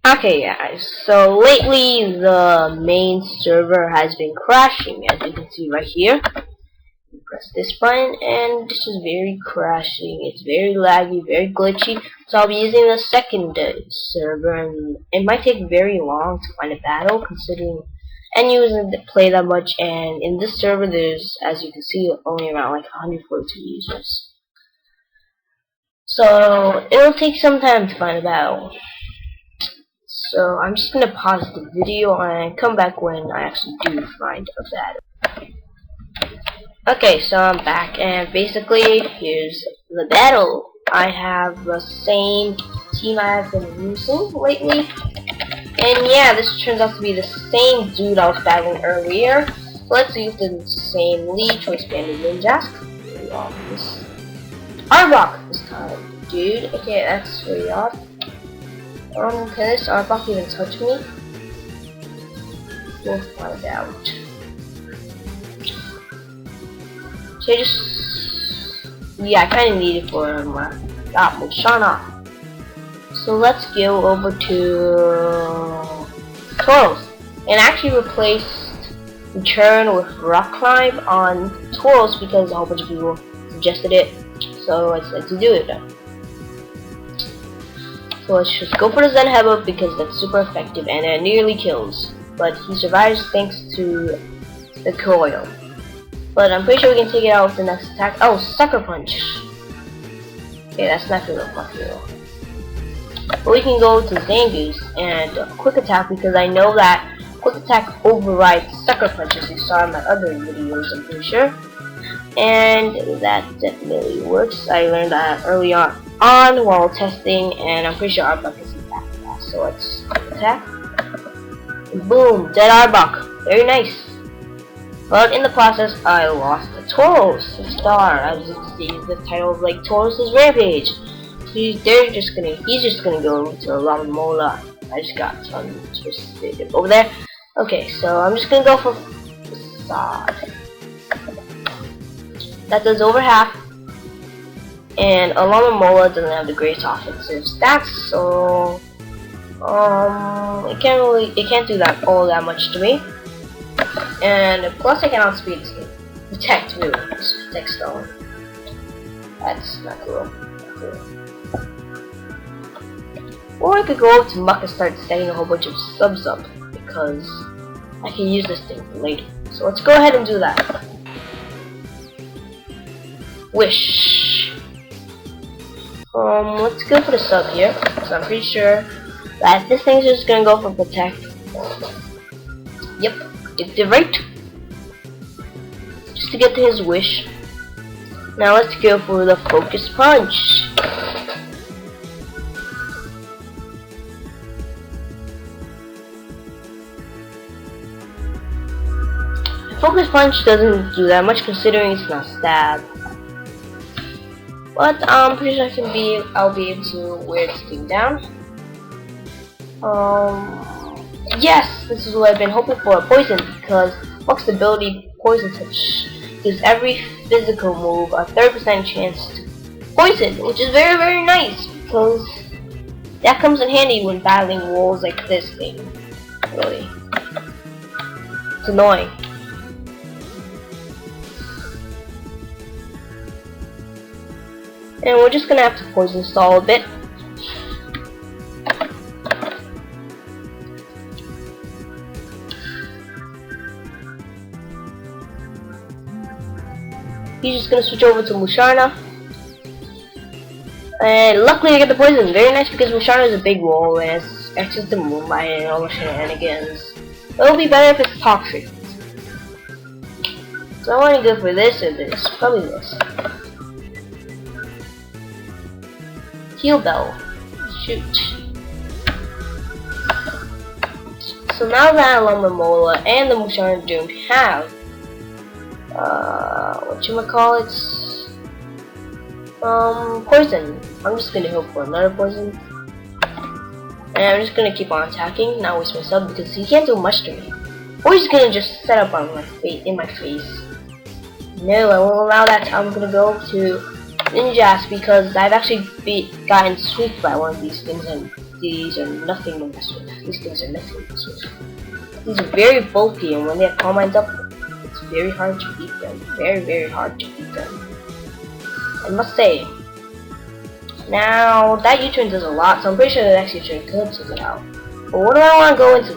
Okay guys, so lately the main server has been crashing, as you can see right here. Press this button and this is very crashing, it's very laggy, very glitchy, so I'll be using the second server, and it might take very long to find a battle considering any users that play that much, and in this server there's, as you can see, only around like 142 users. So it'll take some time to find a battle. So I'm just gonna pause the video and come back when I actually do find a battle. Okay, so I'm back, and basically here's the battle. I have the same team I've been using lately, and yeah, this turns out to be the same dude I was battling earlier. Let's use the same lead to expand the Luvdisc. This Arbok this time, dude. Okay, that's really odd. Can this Arbok even touch me? We'll find out. So yeah, I kinda need it for my Mushana. So let's go over to Tauros, and actually replaced Return with Rock Climb on Tauros because a whole bunch of people suggested it, so I decided to do it. So let's just go for the Zen Headbutt because that's super effective and it nearly kills, but he survives thanks to the coil. But I'm pretty sure we can take it out with the next attack. Oh, Sucker Punch! Okay, that's not gonna work popular. But we can go to Zangoose and Quick Attack because I know that Quick Attack overrides Sucker Punch, as you saw in my other videos, I'm pretty sure. And that definitely works. I learned that early on while testing, and I'm pretty sure Arbok is that fast. So let's attack. Boom! Dead Arbok. Very nice. But in the process, I lost the Tauros star. As you can see, the title is like Tauros' Rampage. He's just gonna go to Alomomola. I just got some twisted over there. Okay, so I'm just gonna go for Facade. That does over half. And Alomomola doesn't have the greatest offensive stats, so it can't do that all that much to me. And plus I can outspeed this thing. Protect really. Protect stone. That's not cool. Or I could go up to Muck and start setting a whole bunch of subs up because I can use this thing later. So let's go ahead and do that. Wish. Let's go for the sub here. So I'm pretty sure that this thing's just gonna go for protect. Yep. Did it right, just to get to his wish. Now let's go for the Focus Punch. Focus Punch doesn't do that much considering it's not stab, but I'm pretty sure I'll be able to wear this thing down. Yes, this is what I've been hoping for, Poison, because Muck's ability Poison Touch gives every physical move a 30% chance to poison, which is very, very nice, because that comes in handy when battling wolves like this thing. Really. It's annoying. And we're just gonna have to poison stall a bit. He's just gonna switch over to Musharna. And luckily I get the poison. Very nice because Musharna is a big wall and it's access to Moonlight and all the shenanigans. It'll be better if it's toxic. So I wanna go for this or this. Probably this. Heal Bell. Shoot. So now that Alomomola and the Musharna don't have poison. I'm just gonna hope for another poison. And I'm just gonna keep on attacking, not waste my sub because he can't do much to me. Or he's gonna just set up on my face in my face. No, I won't allow that. I'm gonna go to Ninjas because I've actually gotten swooped by one of these things, and these are nothing to mess with. These things are nothing to mess with. These are very bulky, and when they have coal mines up, it's very hard to beat them. Very hard to beat them, I must say. Now, that U-turn does a lot, so I'm pretty sure the next U-turn could take it out. But what do I want to go into?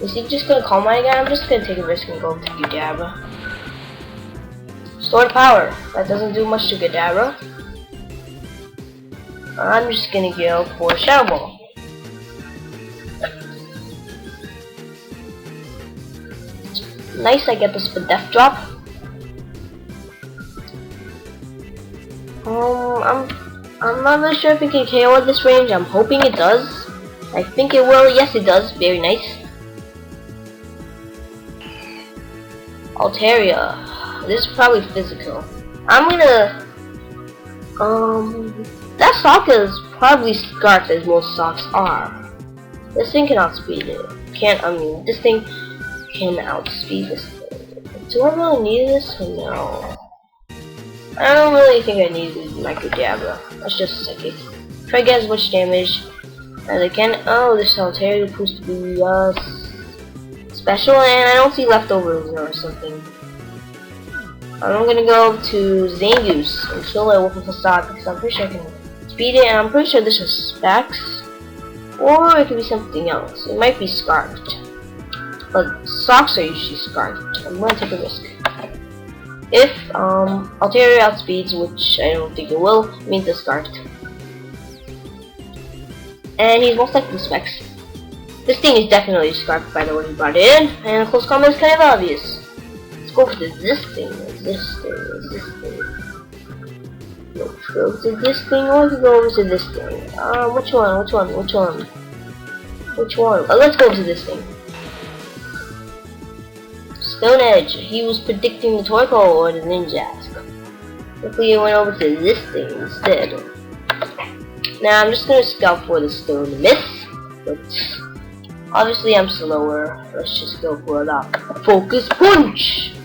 Is he just gonna call mine again? I'm just gonna take a risk and go to Gadabra. Stored power. That doesn't do much to Gadabra. I'm just gonna go for Shadow Ball. Nice, I get this for Death Drop. I'm not really sure if it can KO at this range. I'm hoping it does. I think it will. Yes, it does. Very nice. Altaria. This is probably physical. I'm gonna that sock is probably scarfed as most socks are. This thing can outspeed it. This thing can outspeed this thing. Do I really need this or no? I don't really think I need my Gadabra. Let's just Psychic. Try to get as much damage as I can. Oh, this Altaria is supposed to be special, and I don't see leftovers or something. I'm gonna go to Zangoose and kill it with a facade because I'm pretty sure I can speed it, and I'm pretty sure this is Specs, or it could be something else. It might be Scarfed, but socks are usually Scarfed. I'm gonna take a risk. If Altaria outspeeds, which I don't think it will, it means it's Scarfed, and he's most likely Specs. This thing is definitely Scarfed by the way he brought it in, and close combat is kind of obvious. Let's go for this thing. No, go to this thing, or to go over to this thing. Which one? Let's go to this thing. Stone Edge. He was predicting the Torkoal or the Ninjask. Luckily, he went over to this thing instead. Now, I'm just gonna scout for the Stone Miss, but obviously I'm slower. Let's just go for the Focus Punch!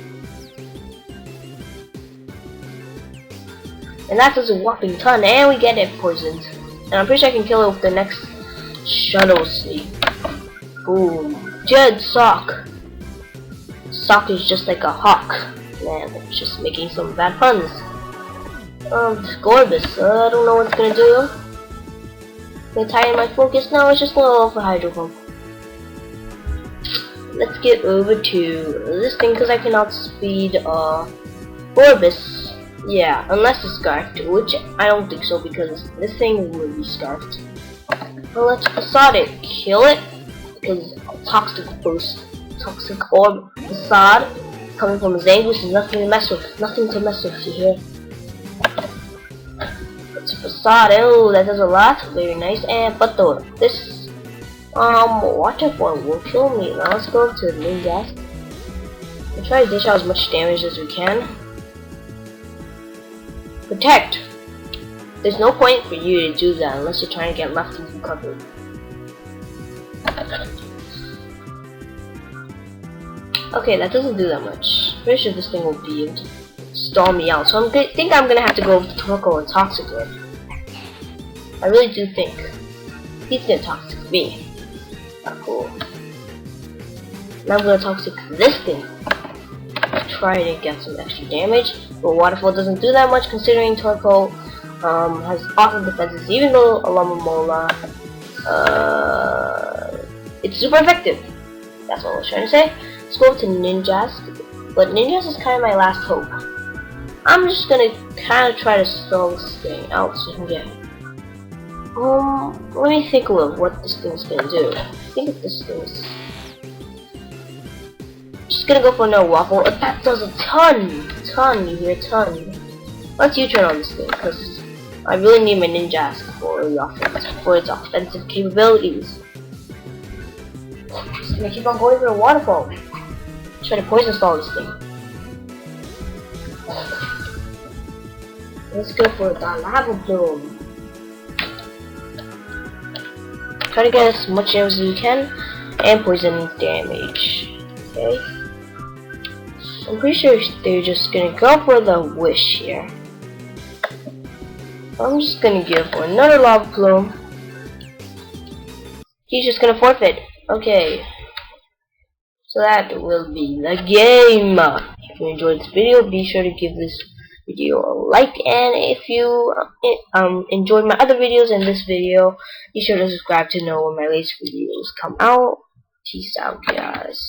And that does a whopping ton, and we get it poisoned. And I'm pretty sure I can kill it with the next Shadow Sneak. Boom. Jed Sock. Sock is just like a hawk. Man, I'm just making some bad puns. Gorbis. I don't know what it's gonna do. Gonna tie in my focus? No, it's just gonna go for Hydro Pump. Let's get over to this thing because I can outspeed Gorbis. Yeah, unless it's Scarfed, which I don't think so because this thing will be Scarfed. Well, let's Facade it. Kill it because Toxic Boost. Toxic Orb Facade coming from Zangoose is nothing to mess with. Nothing to mess with, you hear? It's Facade. Oh, that does a lot. Very nice. And but though this Water Form will kill me. Now let's go to the Luvdisc. We'll try to dish out as much damage as we can. Protect! There's no point for you to do that unless you're trying to get lefties recovered. Okay, that doesn't do that much. Pretty sure this thing will be able to stall me out. So I think I'm gonna have to go with Torkoal and Toxic Orb. I really do think. He's gonna Toxic me. Not cool. Now I'm gonna Toxic this thing. Try to get some extra damage, but Waterfall doesn't do that much considering Torkoal has awesome defenses, even though Alomomola it's super effective. That's what I was trying to say. Let's go to Ninjask, but Ninjask is kind of my last hope. I'm just gonna kind of try to stall this thing out so I can get let me think of what this thing's gonna do. I think this thing's just gonna go for no waffle. That does a ton, you hear, ton. Let's U-turn on this thing because I really need my Ninjask for its offensive capabilities. Just gonna keep on going for a waterfall. Try to poison stall this thing. Let's go for the lava plume. Try to get as much damage as you can and poison damage. Okay. I'm pretty sure they're just gonna go for the wish here. I'm just gonna give for another lava plume. He's just gonna forfeit. Okay. So that will be the game. If you enjoyed this video, be sure to give this video a like, and if you enjoyed my other videos and this video, be sure to subscribe to know when my latest videos come out. Peace out, guys.